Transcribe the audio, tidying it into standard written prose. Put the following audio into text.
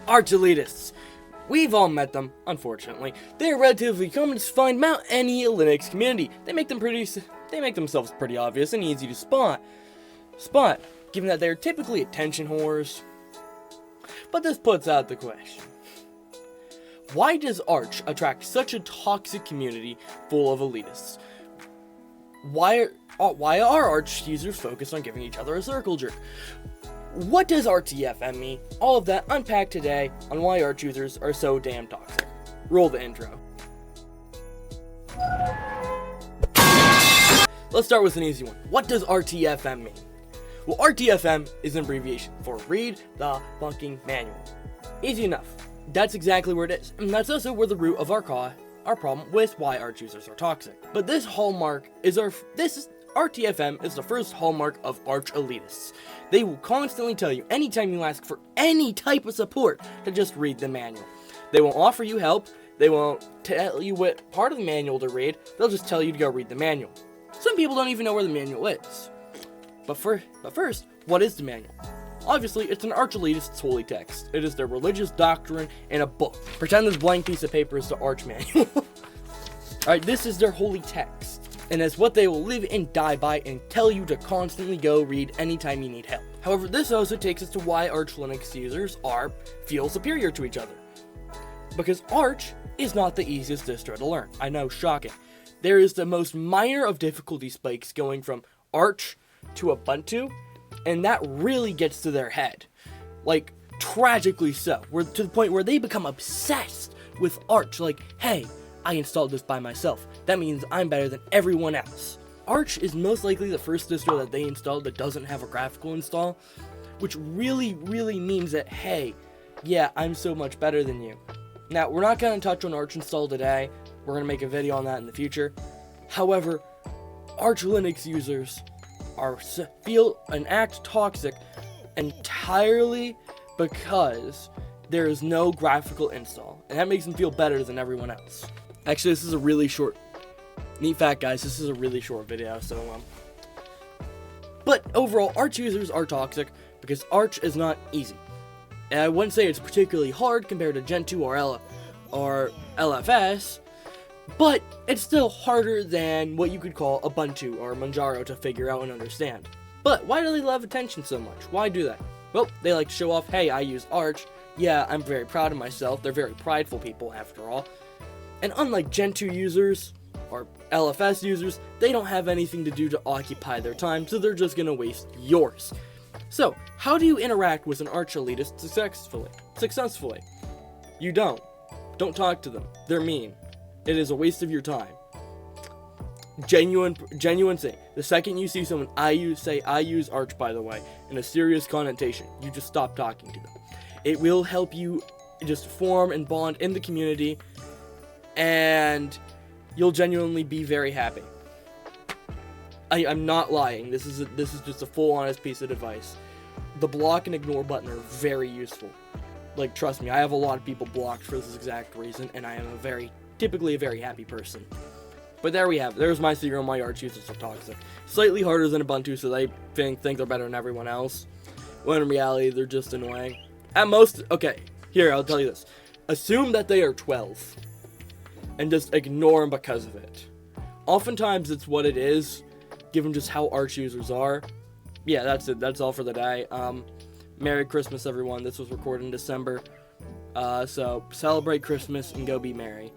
Arch elitists. We've all met them, unfortunately. They are relatively common to find among any Linux community. They make themselves pretty obvious and easy to spot, given that they are typically attention whores. But this puts out the question: why does Arch attract such a toxic community full of elitists? Why are Arch users focused on giving each other a circle jerk? What does RTFM mean? All of that unpacked today on why Arch users are so damn toxic. Roll the intro. Let's start with an easy one. What does RTFM mean? Well, RTFM is an abbreviation for Read the Fucking Manual. Easy enough. That's exactly where it is. And that's also where the root of our problem with why Arch users are toxic. But this RTFM is the first hallmark of Arch elitists. They will constantly tell you anytime you ask for any type of support to just read the manual. They won't offer you help. They won't tell you what part of the manual to read. They'll just tell you to go read the manual. Some people don't even know where the manual is. But first, what is the manual? Obviously, it's an Arch elitist's holy text. It is their religious doctrine in a book. Pretend this blank piece of paper is the Arch manual. Alright, this is their holy text. And it's what they will live and die by and tell you to constantly go read anytime you need help. However, this also takes us to why Arch Linux users feel superior to each other. Because Arch is not the easiest distro to learn. I know, shocking. There is the most minor of difficulty spikes going from Arch to Ubuntu, and that really gets to their head. Like, tragically so. To the point where they become obsessed with Arch. Like, hey, I installed this by myself. That means I'm better than everyone else. Arch is most likely the first distro that they installed that doesn't have a graphical install, which really, really means that, hey, yeah, I'm so much better than you. Now, we're not going to touch on Arch install today. We're going to make a video on that in the future. However, Arch Linux users feel and act toxic entirely because there is no graphical install, and that makes them feel better than everyone else. Actually, this is a really short, neat fact, guys, this is a really short video, but overall, Arch users are toxic because Arch is not easy. And I wouldn't say it's particularly hard compared to Gen 2 or LFS, but it's still harder than what you could call Ubuntu or Manjaro to figure out and understand. But why do they love attention so much? Why do that? Well, they like to show off, hey, I use Arch. Yeah, I'm very proud of myself. They're very prideful people, after all. And unlike Gen 2 users or LFS users, they don't have anything to do to occupy their time, so they're just gonna waste yours. So, how do you interact with an Arch elitist successfully? You don't. Don't talk to them. They're mean. It is a waste of your time. Genuine thing. The second you see someone I use Arch, by the way, in a serious connotation, you just stop talking to them. It will help you just form and bond in the community, and you'll genuinely be very happy. I'm not lying. This is just a full honest piece of advice. The block and ignore button are very useful. Like, trust me, I have a lot of people blocked for this exact reason, and I am typically a very happy person. But there we have it. There's my theory on why Arch users are toxic. Slightly harder than Ubuntu, so they think they're better than everyone else, when in reality, they're just annoying. At most, okay, here, I'll tell you this. Assume that they are 12, and just ignore them because of it. Oftentimes, it's what it is, given just how Arch users are. Yeah, that's it. That's all for the day. Merry Christmas, everyone. This was recorded in December. So, celebrate Christmas and go be merry.